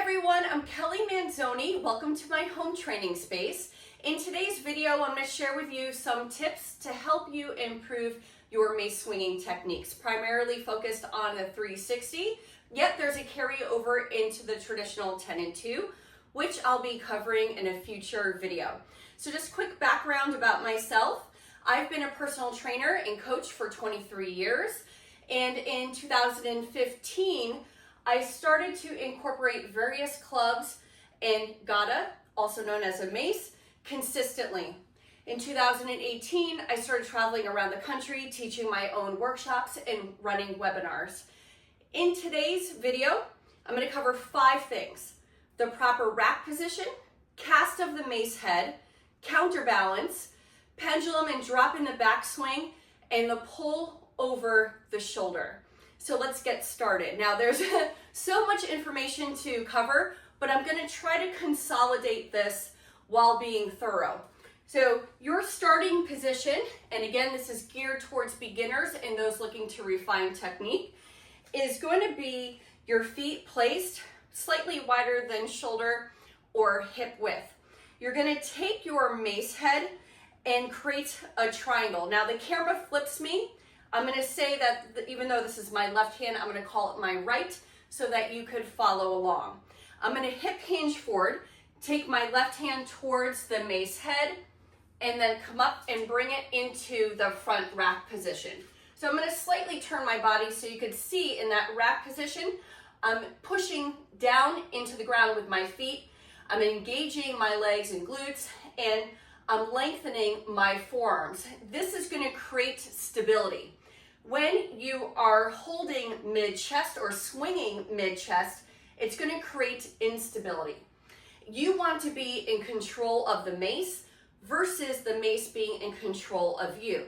everyone, I'm Kelly Manzoni. Welcome to my home training space. In today's video, I'm going to share with you some tips to help you improve your mace swinging techniques, primarily focused on the 360, yet there's a carryover into the traditional 10 and 2, which I'll be covering in a future video. So just quick background about myself. I've been a personal trainer and coach for 23 years, and in 2015, I started to incorporate various clubs and Gada, also known as a mace, consistently. In 2018, I started traveling around the country, teaching my own workshops and running webinars. In today's video, I'm going to cover 5 things: the proper rack position, cast of the mace head, counterbalance, pendulum and drop in the backswing, and the pull over the shoulder. So let's get started. Now there's so much information to cover, but I'm going to try to consolidate this while being thorough. So your starting position, and again this is geared towards beginners and those looking to refine technique, is going to be your feet placed slightly wider than shoulder or hip width. You're going to take your mace head and create a triangle. Now the camera flips me. I'm going to say that even though this is my left hand, I'm going to call it my right so that you could follow along. I'm going to hip hinge forward, take my left hand towards the mace head, and then come up and bring it into the front rack position. So I'm going to slightly turn my body so you could see in that rack position, I'm pushing down into the ground with my feet. I'm engaging my legs and glutes, and I'm lengthening my forearms. This is going to create stability. When you are holding mid-chest or swinging mid-chest, it's going to create instability. You want to be in control of the mace versus the mace being in control of you.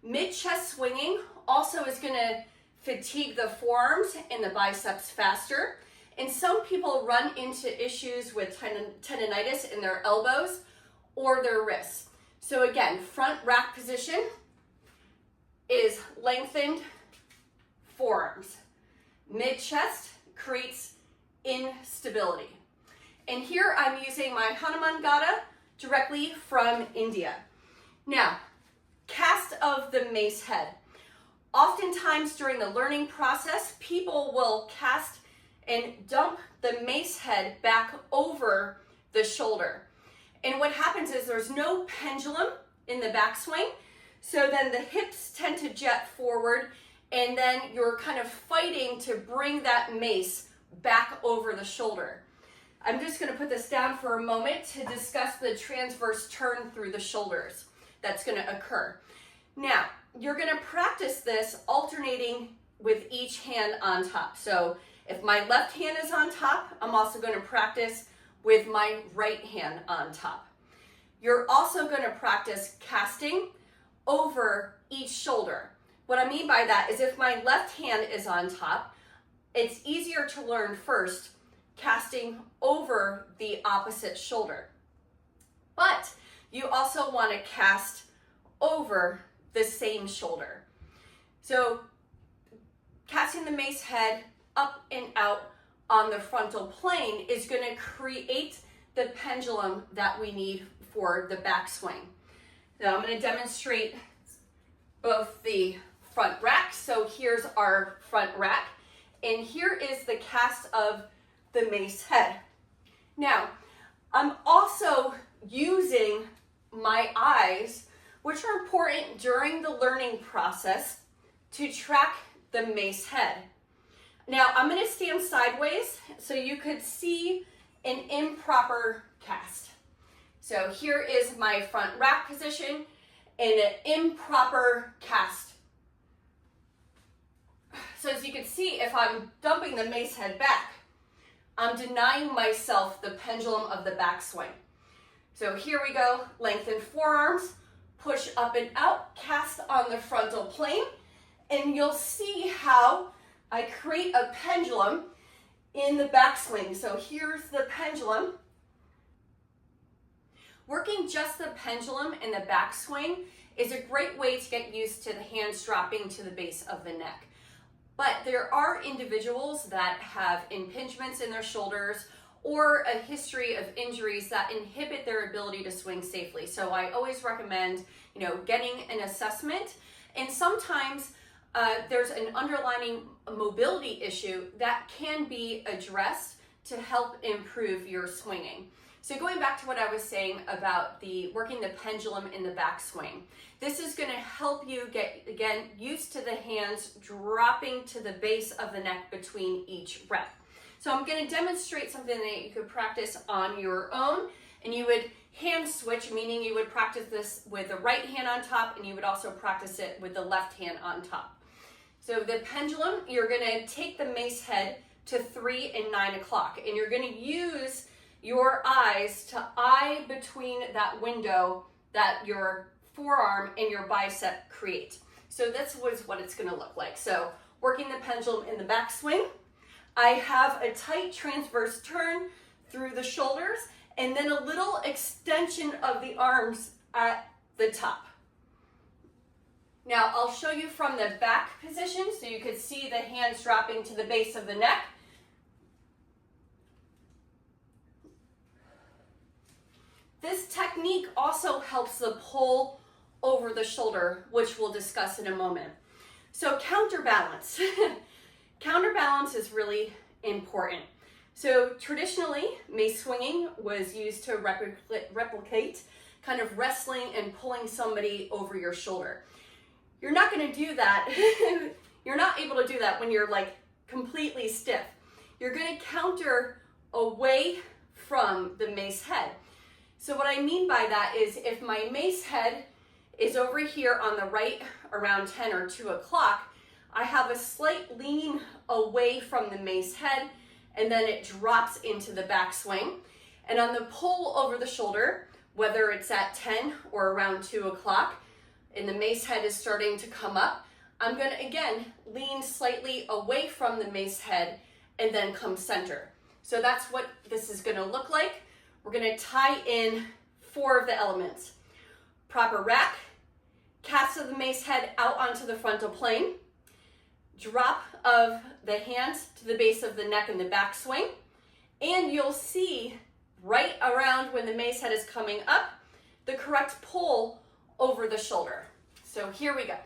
Mid-chest swinging also is going to fatigue the forearms and the biceps faster, and some people run into issues with tendonitis in their elbows or their wrists. So again, front rack position is lengthened forearms. Mid-chest creates instability. And here I'm using my Hanuman Gada directly from India. Now, cast of the mace head. Oftentimes during the learning process, people will cast and dump the mace head back over the shoulder. And what happens is there's no pendulum in the backswing, so then the hips tend to jet forward, and then you're kind of fighting to bring that mace back over the shoulder. I'm just going to put this down for a moment to discuss the transverse turn through the shoulders that's going to occur. Now, you're going to practice this alternating with each hand on top. So if my left hand is on top, I'm also going to practice with my right hand on top. You're also going to practice casting over each shoulder. What I mean by that is if my left hand is on top, it's easier to learn first casting over the opposite shoulder. But you also want to cast over the same shoulder. So casting the mace head up and out on the frontal plane is going to create the pendulum that we need for the backswing. Now I'm going to demonstrate both the front rack. So here's our front rack, and here is the cast of the mace head. Now, I'm also using my eyes, which are important during the learning process, to track the mace head. Now, I'm going to stand sideways so you could see an improper cast. So here is my front rack position and an improper cast. So as you can see, if I'm dumping the mace head back, I'm denying myself the pendulum of the backswing. So here we go, lengthen forearms, push up and out, cast on the frontal plane, and you'll see how I create a pendulum in the backswing. So here's the pendulum. Working just the pendulum in the backswing is a great way to get used to the hands dropping to the base of the neck. But there are individuals that have impingements in their shoulders or a history of injuries that inhibit their ability to swing safely. So I always recommend, getting an assessment. And sometimes there's an underlying mobility issue that can be addressed to help improve your swinging. So going back to what I was saying about working the pendulum in the backswing, this is going to help you get, again, used to the hands dropping to the base of the neck between each rep. So I'm going to demonstrate something that you could practice on your own, and you would hand switch, meaning you would practice this with the right hand on top, and you would also practice it with the left hand on top. So the pendulum, you're going to take the mace head to 3 and 9 o'clock, and you're going to use your eyes to eye between that window that your forearm and your bicep create. So this was what it's going to look like. So working the pendulum in the backswing, I have a tight transverse turn through the shoulders and then a little extension of the arms at the top. Now I'll show you from the back position so you could see the hands dropping to the base of the neck. This technique also helps the pull over the shoulder, which we'll discuss in a moment. So counterbalance. Counterbalance is really important. So traditionally, mace swinging was used to replicate kind of wrestling and pulling somebody over your shoulder. You're not going to do that. You're not able to do that when you're like completely stiff. You're going to counter away from the mace head. So what I mean by that is if my mace head is over here on the right around 10 or 2 o'clock, I have a slight lean away from the mace head, and then it drops into the backswing. And on the pull over the shoulder, whether it's at 10 or around 2 o'clock, and the mace head is starting to come up, I'm going to, again, lean slightly away from the mace head and then come center. So that's what this is going to look like. We're going to tie in 4 of the elements. Proper rack, cast of the mace head out onto the frontal plane, drop of the hands to the base of the neck in the backswing, and you'll see right around when the mace head is coming up, the correct pull over the shoulder. So here we go.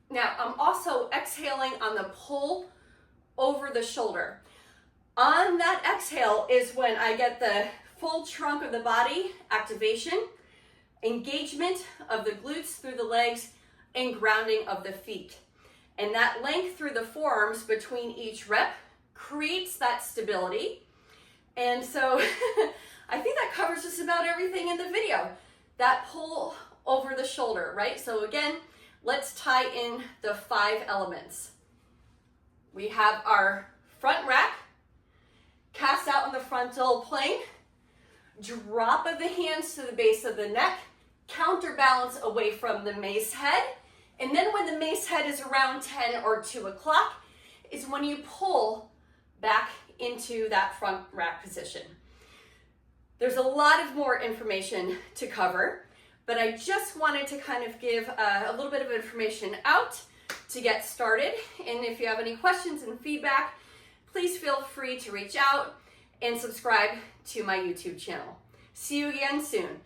Now, I'm also exhaling on the pull over the shoulder. On that exhale is when I get the full trunk of the body activation, engagement of the glutes through the legs, and grounding of the feet. And that length through the forearms between each rep creates that stability. And so I think that covers just about everything in the video. That pull over the shoulder, right? So again, let's tie in the 5 elements. We have our front rack, cast out on the frontal plane, drop of the hands to the base of the neck, counterbalance away from the mace head, and then when the mace head is around 10 or 2 o'clock is when you pull back into that front rack position. There's a lot of more information to cover, but I just wanted to kind of give a little bit of information out to get started. And if you have any questions and feedback, please feel free to reach out and subscribe to my YouTube channel. See you again soon.